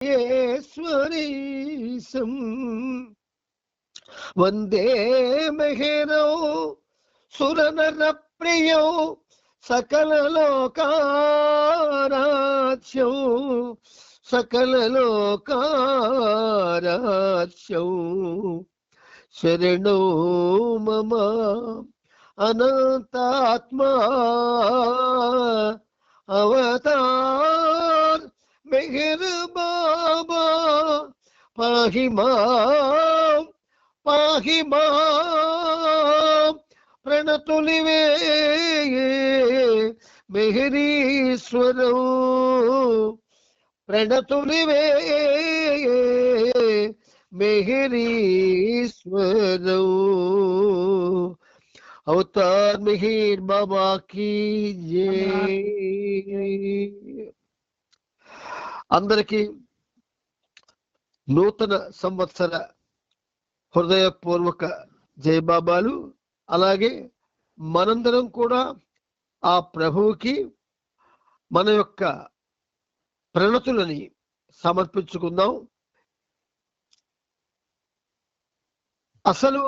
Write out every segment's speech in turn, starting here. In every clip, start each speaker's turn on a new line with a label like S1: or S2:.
S1: ఈశ్వరీశం వందే మహేరౌ సురనర ప్రియౌ సకల లోకారాధ్యౌ సకల లోకారాధ్యౌ శరణో మమ అనంతాత్మా అవతార్ మెహర్ బాబా పాహి మాం ప్రణతులివే మెహరీశ్వరౌ ప్రణతులివే మెహరీశ్వరౌ. అవతార్ మెహర్ బాబా కీ జై. అందరికీ నూతన సంవత్సర హృదయపూర్వక జయబాబాలు. అలాగే మనందరం కూడా ఆ ప్రభువుకి మన యొక్క ప్రణతులని సమర్పించుకుందాం. అసలు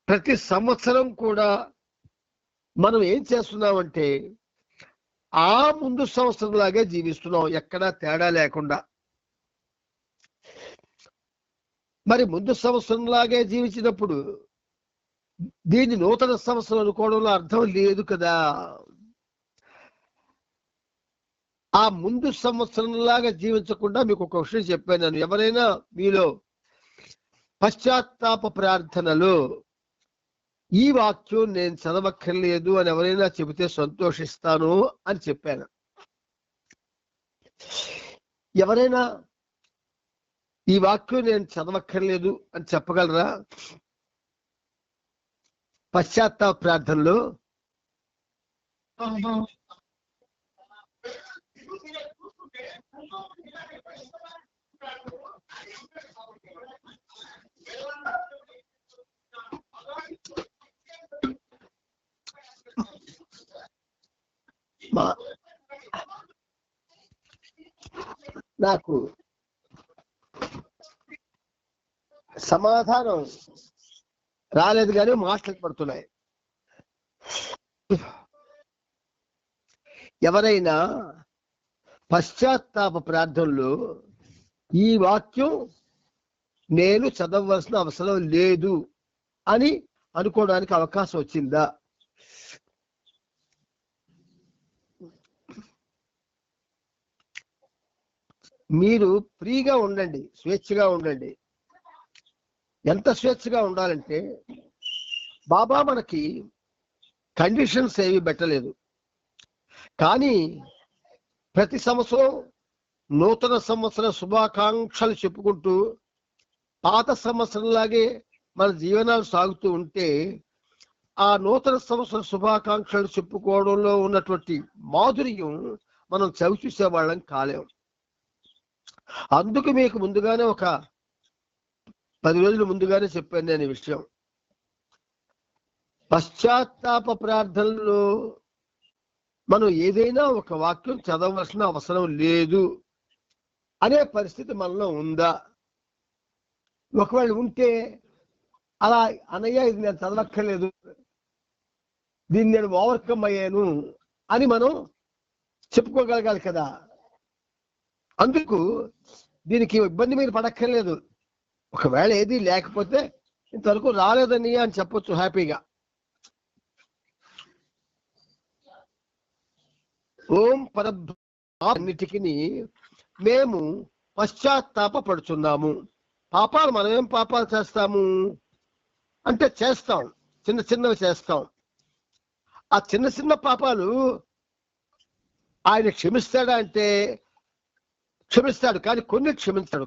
S1: ప్రతి సంవత్సరం కూడా మనం ఏం చేస్తున్నామంటే ఆ ముందు సంవత్సరం లాగే జీవిస్తున్నాం, ఎక్కడా తేడా లేకుండా. మరి ముందు సంవత్సరం లాగే జీవించినప్పుడు దీన్ని నూతన సంవత్సరం అనుకోవడంలో అర్థం లేదు కదా. ఆ ముందు సంవత్సరం లాగా జీవించకుండా మీకు ఒక విషయం చెప్పాను. ఎవరైనా మీలో పశ్చాత్తాప ప్రార్థనలో ఈ వాక్యం నేను చదవక్కర్లేదు అని ఎవరైనా చెబితే సంతోషిస్తాను అని చెప్పాను. ఎవరైనా ఈ వాక్యం నేను చదవక్కర్లేదు అని చెప్పగలరా? పశ్చాత్తాప ప్రార్థనలో నాకు సమాధానం రాలేదు, కానీ మాటలు పడుతున్నాయి. ఎవరైనా పశ్చాత్తాప ప్రార్థనలో ఈ వాక్యం నేను చదవవలసిన అవసరం లేదు అని అనుకోవడానికి అవకాశం వచ్చిందా? మీరు ఫ్రీగా ఉండండి, స్వేచ్ఛగా ఉండండి. ఎంత స్వేచ్ఛగా ఉండాలంటే బాబా మనకి కండిషన్స్ ఏవి పెట్టలేదు. కానీ ప్రతి సంవత్సరం నూతన సంవత్సర శుభాకాంక్షలు చెప్పుకుంటూ పాత సంవత్సరంలాగే మన జీవనాలు సాగుతూ ఉంటే ఆ నూతన సంవత్సర శుభాకాంక్షలు చెప్పుకోవడంలో ఉన్నటువంటి మాధుర్యం మనం చవి చూసేవాళ్ళం కాలేం. అందుకు మీకు ముందుగానే ఒక 10 రోజులు ముందుగానే చెప్పాను నేను ఈ విషయం. పశ్చాత్తాప ప్రార్థనలో మనం ఏదైనా ఒక వాక్యం చదవవలసిన అవసరం లేదు అనే పరిస్థితి మనలో ఉందా? ఒకవేళ ఉంటే అలా అనయ్య ఇది నేను చదవక్కర్లేదు, దీన్ని నేను ఓవర్కమ్ అయ్యాను అని మనం చెప్పుకోగలగాలి కదా. అందుకు దీనికి ఇబ్బంది మీరు పడక్కర్లేదు. ఒకవేళ ఏది లేకపోతే ఇంతవరకు రాలేదని అని చెప్పొచ్చు హ్యాపీగా. ఓం పరబ్రహ్మన్నిటికి మేము పశ్చాత్తాప పడుతున్నాము. పాపాలు మనమేం పాపాలు చేస్తాము అంటే చేస్తాం, చిన్న చిన్నవి చేస్తాం. ఆ చిన్న చిన్న పాపాలు ఆయన క్షమిస్తాడా అంటే క్షమిస్తాడు, కానీ కొన్ని క్షమించాడు.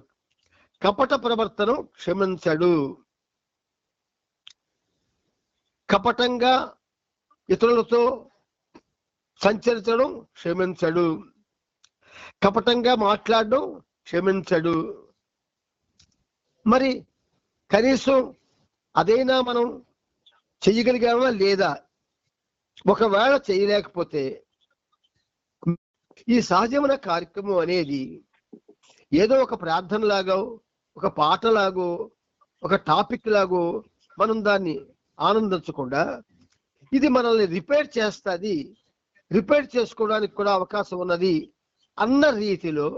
S1: కపట ప్రవర్తనం క్షమించడు. కపటంగా ఇతరులతో సంచరించడం క్షమించడు. కపటంగా మాట్లాడడం క్షమించడు. మరి కనీసం అదైనా మనం చెయ్యగలిగామా లేదా? ఒకవేళ చేయలేకపోతే ఈ సహజమైన కార్యక్రమం అనేది ఏదో ఒక ప్రార్థన లాగో, ఒక పాట లాగో, ఒక టాపిక్ లాగో మనం దాన్ని ఆనందించకుండా ఇది మనల్ని రిపేర్ చేస్తుంది, రిపేర్ చేసుకోవడానికి కూడా అవకాశం ఉన్నది అన్న రీతిలో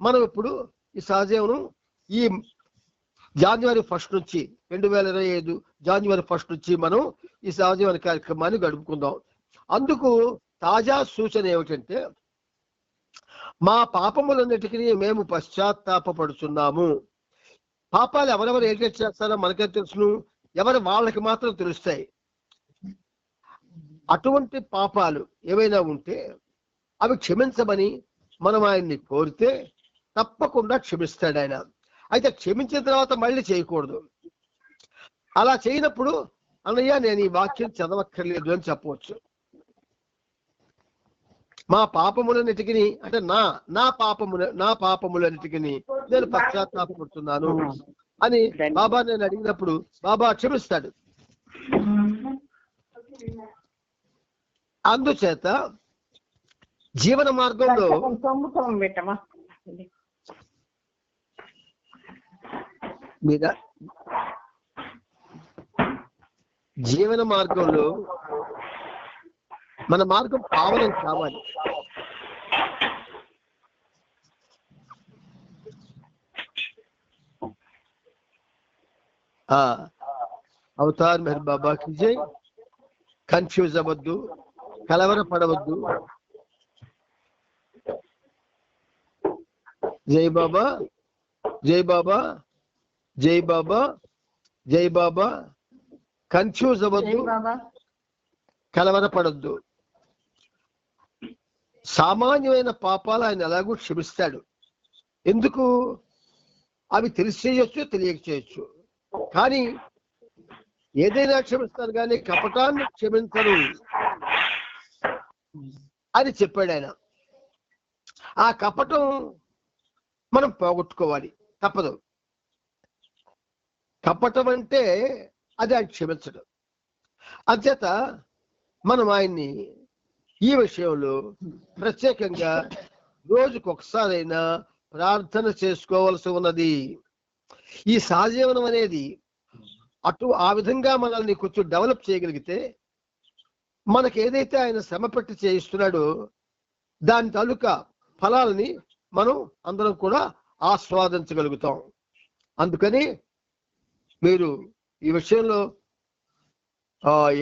S1: మనం ఇప్పుడు ఈ సహజీవనం ఈ జనవరి 1 నుంచి 2025 జనవరి 1 నుంచి మనం ఈ సహజీవన కార్యక్రమాన్ని గడుపుకుందాం. అందుకు తాజా సూచన ఏమిటంటే, మా పాపములన్నిటికీ మేము పశ్చాత్తాపడుచున్నాము. పాపాలు ఎవరెవరు ఏం చేస్తారో మనకే తెలుసును, ఎవరు వాళ్ళకి మాత్రం తెలుస్తాయి. అటువంటి పాపాలు ఏవైనా ఉంటే అవి క్షమించమని మనం ఆయన్ని కోరితే తప్పకుండా క్షమిస్తాడు ఆయన. అయితే క్షమించిన తర్వాత మళ్ళీ చేయకూడదు. అలా చేయనప్పుడు అన్నయ్య నేను ఈ వాక్యం చదవక్కర్లేదు అని చెప్పవచ్చు. మా పాపములన్నిటికీ అంటే నా పాపములన్నిటికీ నేను పశ్చాత్తాపడుతున్నాను అని బాబా నేను అడిగినప్పుడు బాబా క్షమిస్తాడు. అందుచేత జీవన మార్గంలో జీవన మార్గంలో మన మార్గం పావనం కావాలి. అవతార్ మెహర్ బాబాకి జై. కన్ఫ్యూజ్ అవ్వద్దు, కలవరపడవద్దు. జై బాబా, జై బాబా, జై బాబా, జై బాబా. కన్ఫ్యూజ్ అవ్వద్దు, కలవరపడద్దు. సామాన్యమైన పాపాలు ఆయన ఎలాగూ క్షమిస్తాడు. ఎందుకు? అవి తెలిసి చేయొచ్చు, తెలియక చేయొచ్చు. కానీ ఏదైనా క్షమిస్తారు కానీ కపటాన్ని క్షమించరు అని చెప్పాడు ఆయన. ఆ కపటం మనం పోగొట్టుకోవాలి, తప్పదు. కపటం అంటే అది ఆయన క్షమించడం. అంచేత మనం ఆయన్ని ఈ విషయంలో ప్రత్యేకంగా రోజుకొకసారైనా ప్రార్థన చేసుకోవాల్సి ఉన్నది. ఈ సహజీవనం అనేది ఆ విధంగా మనల్ని కొంచెం డెవలప్ చేయగలిగితే మనకి ఏదైతే ఆయన శ్రమ పెట్టి చేయిస్తున్నాడో దాని తాలూకా ఫలాలని మనం అందరం కూడా ఆస్వాదించగలుగుతాం. అందుకని మీరు ఈ విషయంలో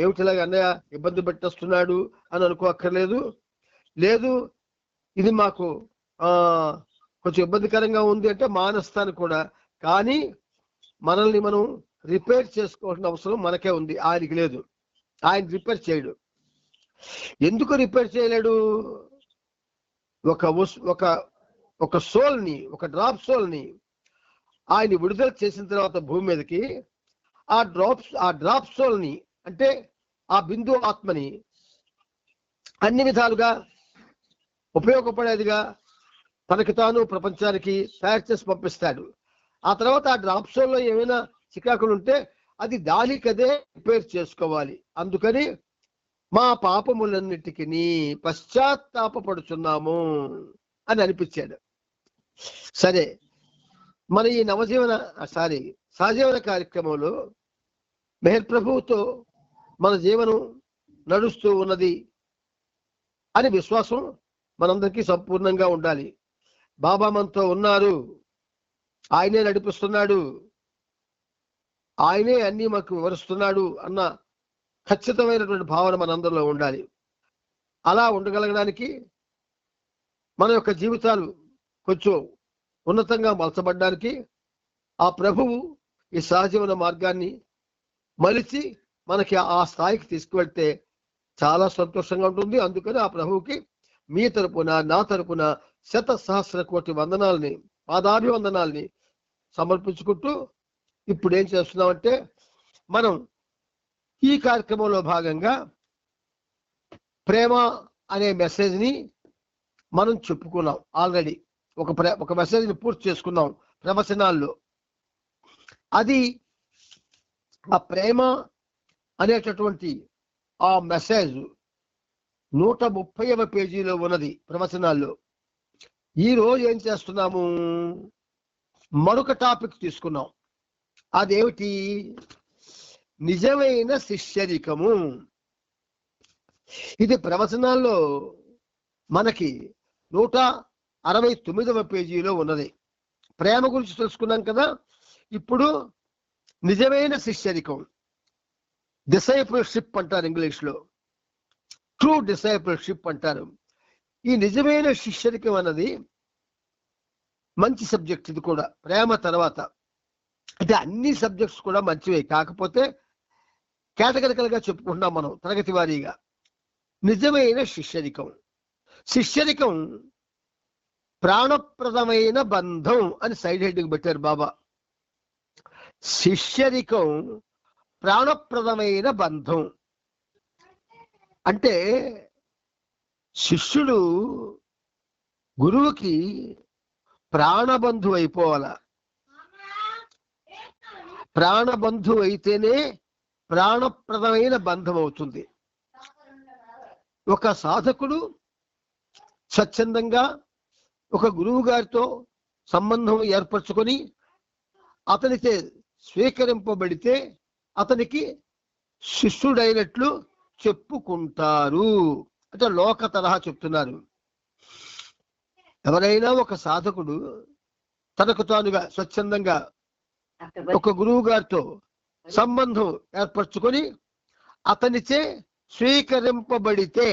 S1: ఏమిటిలాగా అన్నయ్య ఇబ్బంది పెట్టేస్తున్నాడు అని అనుకోక్కర్లేదు. లేదు ఇది మాకు కొంచెం ఇబ్బందికరంగా ఉంది అంటే మానేస్తాను కూడా. కానీ మనల్ని మనం రిపేర్ చేసుకోవాల్సిన అవసరం మనకే ఉంది, ఆయనకి లేదు. ఆయన రిపేర్ చేయడు. ఎందుకు రిపేర్ చేయలేడు? ఒక సోల్ని, ఒక డ్రాప్ సోల్ని ఆయన విడుదల చేసిన తర్వాత భూమి మీదకి ఆ డ్రాప్ సోల్ని అంటే ఆ బిందు ఆత్మని అన్ని విధాలుగా ఉపయోగపడేదిగా తనకి తాను ప్రపంచానికి తయారు చేసి పంపిస్తాడు. ఆ తర్వాత ఆ డ్రాప్ సోల్లో ఏమైనా చికాకులు ఉంటే అది దానికదే రిపేర్ చేసుకోవాలి. అందుకని మా పాపములన్నిటికీ పశ్చాత్తాపడుచున్నాము అని అనిపించాడు. సరే, మన ఈ సహజీవన కార్యక్రమంలో మెహర్ ప్రభువుతో మన జీవనం నడుస్తూ ఉన్నది అని విశ్వాసం మనందరికీ సంపూర్ణంగా ఉండాలి. బాబా మనతో ఉన్నారు, ఆయనే నడిపిస్తున్నాడు, ఆయనే అన్ని మాకు వివరిస్తున్నాడు అన్న ఖచ్చితమైనటువంటి భావన మనందరిలో ఉండాలి. అలా ఉండగలగడానికి మన యొక్క జీవితాలు కొంచెం ఉన్నతంగా మలచబడ్డానికి ఆ ప్రభువు ఈ సహజీవన మార్గాన్ని మలిచి మనకి ఆ స్థాయికి తీసుకువెళ్తే చాలా సంతోషంగా ఉంటుంది. అందుకని ఆ ప్రభువుకి మీ తరపున, నా తరపున 100,000 కోటి వందనాలని, పాదాభివందనాల్ని సమర్పించుకుంటూ ఇప్పుడు ఏం చేస్తున్నామంటే మనం ఈ కార్యక్రమంలో భాగంగా ప్రేమ అనే మెసేజ్ని మనం చెప్పుకున్నాం. ఆల్రెడీ ఒక మెసేజ్ని పూర్తి చేసుకున్నాం ప్రవచనాల్లో. అది ఆ ప్రేమ అనేటటువంటి ఆ మెసేజ్ 130వ పేజీలో ఉన్నది ప్రవచనాల్లో. ఈ రోజు ఏం చేస్తున్నాము, మరొక టాపిక్ తీసుకున్నాం. అదేమిటి? నిజమైన శిష్యరికము. ఇది ప్రవచనాల్లో మనకి 169వ పేజీలో ఉన్నది. ప్రేమ గురించి తెలుసుకున్నాం కదా. ఇప్పుడు నిజమైన శిష్యరికం, డిసైపుల్షిప్ అంటారు ఇంగ్లీష్లో, ట్రూ డిసైపుల్షిప్ అంటారు. ఈ నిజమైన శిష్యరికం అన్నది మంచి సబ్జెక్ట్. ఇది కూడా ప్రేమ తర్వాత. అంటే అన్ని సబ్జెక్ట్స్ కూడా మంచివే, కాకపోతే కేటగిరికల్ గా చెప్పుకుంటున్నాం మనం తరగతి వారీగా. నిజమైన శిష్యరికం. శిష్యరికం ప్రాణప్రదమైన బంధం అని సైడ్ హెడ్డింగ్ పెట్టారు బాబా. శిష్యరికం ప్రాణప్రదమైన బంధం అంటే శిష్యుడు గురువుకి ప్రాణబంధువు అయిపోవాలా. ప్రాణబంధువు అయితేనే ప్రాణప్రదమైన బంధం అవుతుంది. ఒక సాధకుడు స్వచ్ఛందంగా ఒక గురువు గారితో సంబంధం ఏర్పరచుకొని అతనిచే స్వీకరింపబడితే అతనికి శిష్యుడైనట్లు చెప్పుకుంటారు. అంటే లోక తరహా చెప్తున్నారు. ఎవరైనా ఒక సాధకుడు తనకు తానుగా స్వచ్ఛందంగా ఒక గురువు గారితో సంబంధం ఏర్పరచుకొని అతనిచే స్వీకరింపబడితే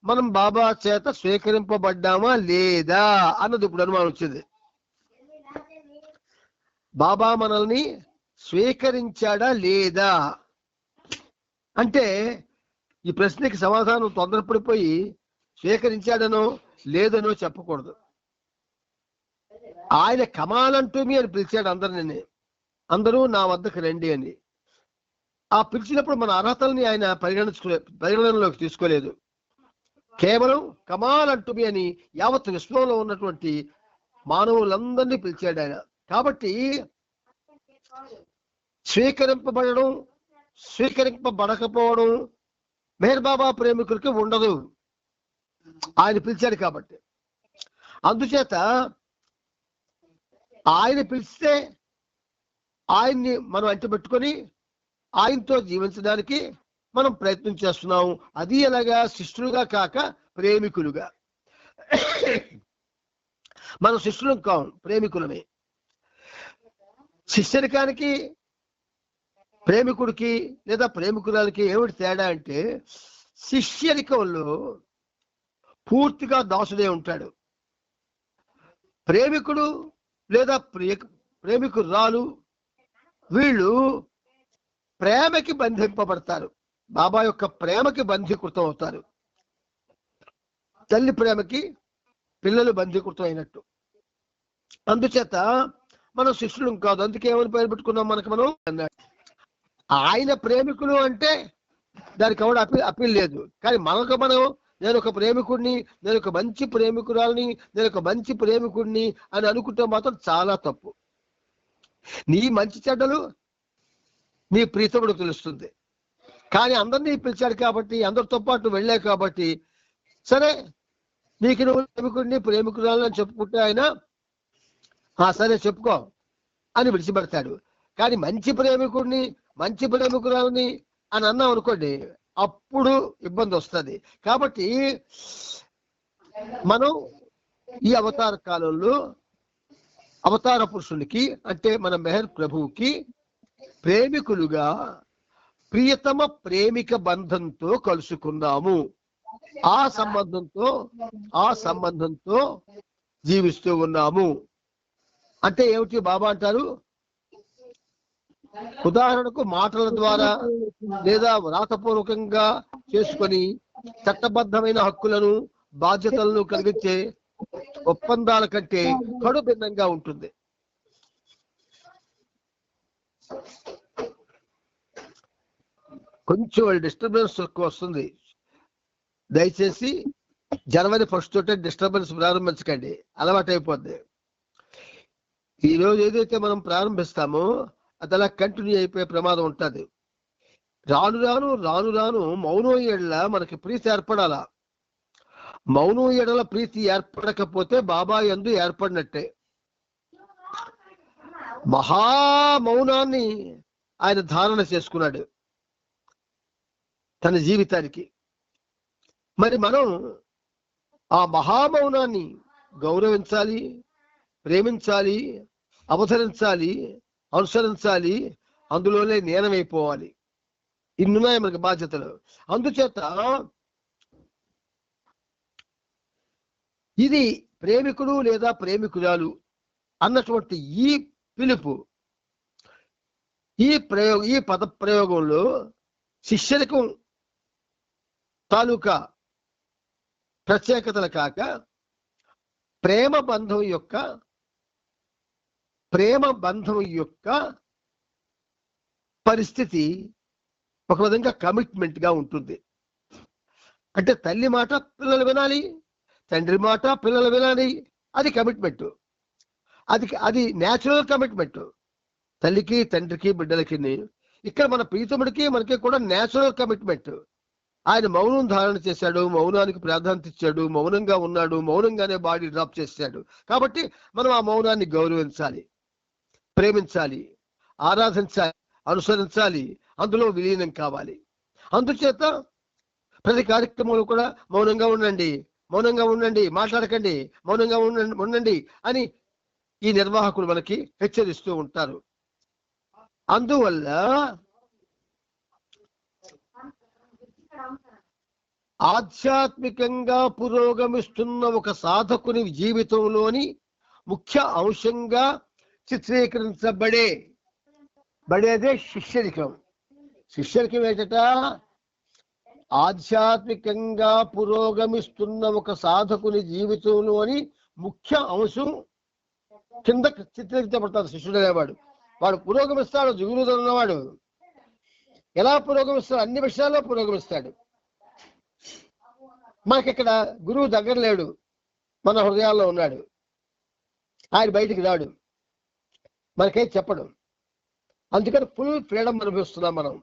S1: మనం బాబా చేత స్వీకరింపబడ్డామా లేదా అన్నది ఇప్పుడు అనుమానం వచ్చింది. బాబా మనల్ని స్వీకరించాడా లేదా అంటే ఈ ప్రశ్నకి సమాధానం తొందరపడిపోయి స్వీకరించాడనో లేదనో చెప్పకూడదు. ఆయన కమాలంటూ మీ అని పిలిచాడు అందరిని. అందరూ నా వద్దకు రండి అని. ఆ పిలిచినప్పుడు మన అర్హతల్ని ఆయన పరిగణనలోకి తీసుకోలేదు. కేవలం కమాలంటూ మీ అని యావత్ విశ్వంలో ఉన్నటువంటి మానవులందరినీ పిలిచాడు ఆయన. కాబట్టి స్వీకరింపబడడం స్వీకరింపబడకపోవడం మెహర్ బాబా ప్రేమికులకి ఉండదు. ఆయన పిలిచాడు కాబట్టి. అందుచేత ఆయన పిలిస్తే ఆయన్ని మనం అంటిపెట్టుకొని ఆయనతో జీవించడానికి మనం ప్రయత్నం చేస్తున్నాము. అది ఎలాగా? శిష్యులుగా కాక ప్రేమికులుగా. మనం శిష్యులం కాం, ప్రేమికులమే. శిష్యరికానికి ప్రేమికుడికి లేదా ప్రేమికురాలకి ఏమిటి తేడా అంటే శిష్యరికంలో పూర్తిగా దాసుడే ఉంటాడు. ప్రేమికుడు లేదా ప్రేమికురాలు వీళ్ళు ప్రేమకి బంధింపబడతారు. బాబా యొక్క ప్రేమకి బంధీకృతం అవుతారు. తల్లి ప్రేమకి పిల్లలు బంధీకృతం అయినట్టు. అందుచేత మనం శిష్యులు కాదు. అందుకే ఏమని పేరు పెట్టుకున్నాం మనకు మనం అన్నాడు. ఆయన ప్రేమికులు అంటే దానికి ఎవడు అప్పీల్ లేదు. కానీ మనకు మనం నేను ఒక ప్రేమికుడిని, నేను ఒక మంచి ప్రేమికురాలని, నేను ఒక మంచి ప్రేమికుడిని అని అనుకుంటే మాత్రం చాలా తప్పు. నీ మంచి చెడ్డలు నీ ప్రీతముడు తెలుస్తుంది. కానీ అందరినీ పిలిచాడు కాబట్టి, అందరితో పాటు వెళ్ళావు కాబట్టి, సరే నీకు నువ్వు ప్రేమికుడిని ప్రేమికురాలని చెప్పుకుంటే ఆయన సరే చెప్పుకో అని విడిచిపెడతాడు. కానీ మంచి ప్రేమికుడిని మంచి ప్రేమికురాలని అని అన్నాం అనుకోండి, అప్పుడు ఇబ్బంది వస్తుంది. కాబట్టి మనం ఈ అవతార కాలంలో అవతార పురుషునికి అంటే మన మెహర్ ప్రభువుకి ప్రేమికులుగా ప్రియతమ ప్రేమిక బంధంతో కలుసుకున్నాము. ఆ సంబంధంతో జీవిస్తూ ఉన్నాము. అంటే ఏమిటి బాబా అంటారు? ఉదాహరణకు మాటల ద్వారా లేదా వ్రాతపూర్వకంగా చేసుకొని చట్టబద్ధమైన హక్కులను బాధ్యతలను కలిగించే ఒప్పందాల కంటే కడు భిన్నంగా ఉంటుంది. కొంచెం డిస్టర్బెన్స్ వస్తుంది. దయచేసి జనవరి 1 తోటే డిస్టర్బెన్స్ ప్రారంభించకండి, అలవాటు అయిపోద్ది. ఈ రోజు ఏదైతే మనం ప్రారంభిస్తామో అది అలా కంటిన్యూ అయిపోయే ప్రమాదం ఉంటుంది. రాను రాను మౌనం ఏళ్ళ మనకి ప్రీతి ఏర్పడాలా. మౌనం ఎడల ప్రీతి ఏర్పడకపోతే బాబా యందు ఏర్పడినట్టే. మహామౌనాన్ని ఆయన ధారణ చేసుకున్నాడు తన జీవితానికి. మరి మనం ఆ మహామౌనాన్ని గౌరవించాలి, ప్రేమించాలి, అవతరించాలి, అనుసరించాలి, అందులోనే లీనమైపోవాలి. ఇన్నున్నాయి మనకి బాధ్యతలు. అందుచేత ఇది ప్రేమికుడు లేదా ప్రేమికురాలు అన్నటువంటి ఈ పిలుపు, ఈ పద ప్రయోగంలో శిష్యరికం తాలూకా ప్రత్యేకతలు కాక ప్రేమ బంధం యొక్క పరిస్థితి ఒక విధంగా కమిట్మెంట్ గా ఉంటుంది. అంటే తల్లి మాట పిల్లలు వినాలి, తండ్రి మాట పిల్లలు వినాలి. అది కమిట్మెంట్. అది న్యాచురల్ కమిట్మెంట్ తల్లికి, తండ్రికి, బిడ్డలకి. ఇక్కడ మన ప్రీతముడికి మనకి కూడా న్యాచురల్ కమిట్మెంట్. ఆయన మౌనం ధారణ చేశాడు, మౌనానికి ప్రాధాన్యత ఇచ్చాడు, మౌనంగా ఉన్నాడు, మౌనంగానే బాడీ డ్రాప్ చేశాడు. కాబట్టి మనం ఆ మౌనాన్ని గౌరవించాలి, ప్రేమించాలి, ఆరాధించాలి, అనుసరించాలి, అందులో విలీనం కావాలి. అందుచేత ప్రతి కార్యక్రమంలో కూడా మౌనంగా ఉండండి, మౌనంగా ఉండండి, మాట్లాడకండి, మౌనంగా ఉండండి అని ఈ నిర్వాహకులు మనకి హెచ్చరిస్తూ ఉంటారు. అందువల్ల ఆధ్యాత్మికంగా పురోగమిస్తున్న ఒక సాధకుని జీవితంలోని ముఖ్య అంశంగా చిత్రీకరించబడేదే శిష్యరికం. శిష్యరికం ఏంటట? ఆధ్యాత్మికంగా పురోగమిస్తున్న ఒక సాధకుని జీవితంలోని ముఖ్య అంశం కింద చిత్రీకరించబడతాడు. శిష్యుడు అనేవాడు వాడు పురోగమిస్తాడు. గురువుతో ఉన్నవాడు ఎలా పురోగమిస్తాడు? అన్ని విషయాల్లో పురోగమిస్తాడు. మనకిక్కడ గురువు దగ్గర లేడు, మన హృదయాల్లో ఉన్నాడు. ఆయన బయటికి రాడు, మనకేం చెప్పడు. అందుకని ఫుల్ ఫ్రీడమ్ అనుభవిస్తున్నాం మనం.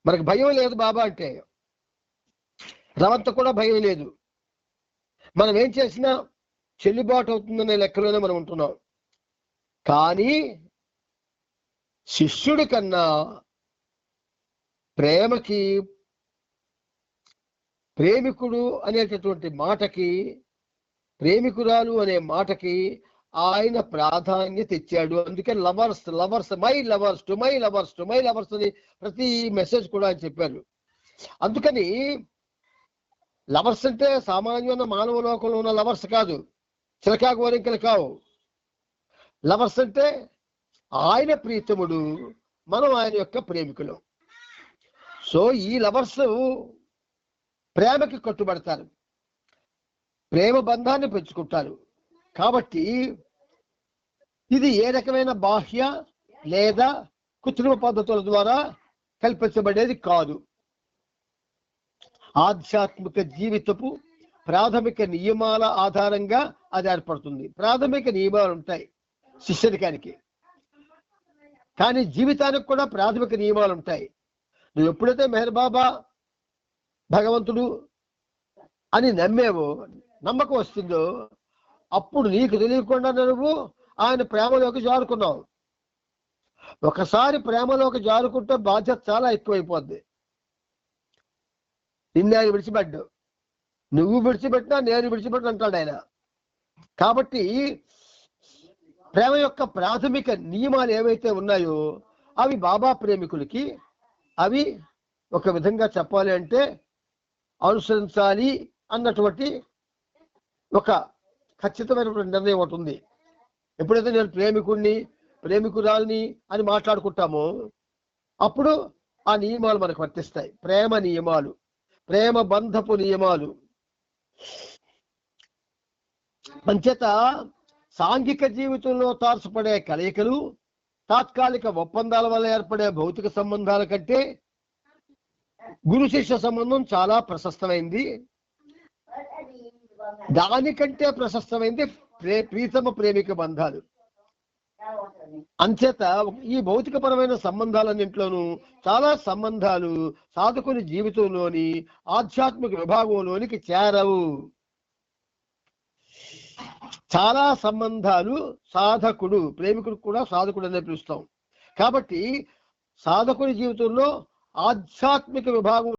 S1: మనకు భయం లేదు బాబా అంటే, రవంత కూడా భయం లేదు. మనం ఏం చేసినా చెల్లుబాటు అవుతుందనే లెక్కలోనే మనం ఉంటున్నాం. కానీ శిష్యుడి కన్నా ప్రేమికుడు అనేటటువంటి మాటకి, ప్రేమికురాలు అనే మాటకి ఆయన ప్రాధాన్యత ఇచ్చాడు. అందుకే lovers my lovers to my lovers అని ప్రతి మెసేజ్ కూడా ఆయన చెప్పారు. అందుకని లవర్స్ అంటే సామాన్యమైన మానవ లోకంలో ఉన్న లవర్స్ కాదు, చిలకా గోరింకలు కావు. లవర్స్ అంటే ఆయన ప్రీతముడు, మనం ఆయన యొక్క ప్రేమికులు. సో ఈ లవర్స్ ప్రేమకి కట్టుబడతారు, ప్రేమ బంధాన్ని పెంచుకుంటారు. కాబట్టి ఇది ఏ రకమైన బాహ్య లేదా కృత్రిమ పద్ధతుల ద్వారా కల్పించబడేది కాదు. ఆధ్యాత్మిక జీవితపు ప్రాథమిక నియమాల ఆధారంగా అది ఏర్పడుతుంది. ప్రాథమిక నియమాలు ఉంటాయి శిష్యరికానికి, కానీ జీవితానికి కూడా ప్రాథమిక నియమాలు ఉంటాయి. నువ్వు ఎప్పుడైతే మెహర్ బాబా భగవంతుడు అని నమ్మేవో, నమ్మకం వస్తుందో, అప్పుడు నీకు తెలియకుండా నువ్వు ఆయన ప్రేమలోకి జారుకున్నావు. ఒకసారి ప్రేమలోకి జారుకుంటే బాధ్యత చాలా ఎక్కువైపోద్ది. నిన్ను ఆయన విడిచిపెట్టు, నువ్వు విడిచిపెట్టినా నేను విడిచిపెట్టిన అంటాడు ఆయన. కాబట్టి ప్రేమ యొక్క ప్రాథమిక నియమాలు ఏవైతే ఉన్నాయో అవి బాబా ప్రేమికులకి, అవి ఒక విధంగా చెప్పాలి అంటే అనుసరించాలి అన్నటువంటి ఒక ఖచ్చితమైనటువంటి నిర్ణయం ఒకటి ఉంది. ఎప్పుడైతే నేను ప్రేమికుడిని, ప్రేమికురాలిని అని మాట్లాడుకుంటామో అప్పుడు ఆ నియమాలు మనకు వర్తిస్తాయి. ప్రేమ నియమాలు, ప్రేమ బంధపు నియమాలు. అంచేత సాంఘిక జీవితంలో తారసపడే కలయికలు, తాత్కాలిక ఒప్పందాల వల్ల ఏర్పడే భౌతిక సంబంధాల కంటే గురు శిష్య సంబంధం చాలా ప్రశస్తమైంది. దానికంటే ప్రశస్తమైంది ప్రీతమ ప్రేమిక బంధాలు. అంచేత ఈ భౌతికపరమైన సంబంధాలన్నింటిలోనూ చాలా సంబంధాలు సాధకుని జీవితంలోని ఆధ్యాత్మిక విభాగంలోనికి చేరవు. చాలా సంబంధాలు సాధకుడు, ప్రేమికుడు కూడా సాధకుడు అనే పిలుస్తాం. కాబట్టి సాధకుని జీవితంలో ఆధ్యాత్మిక విభాగం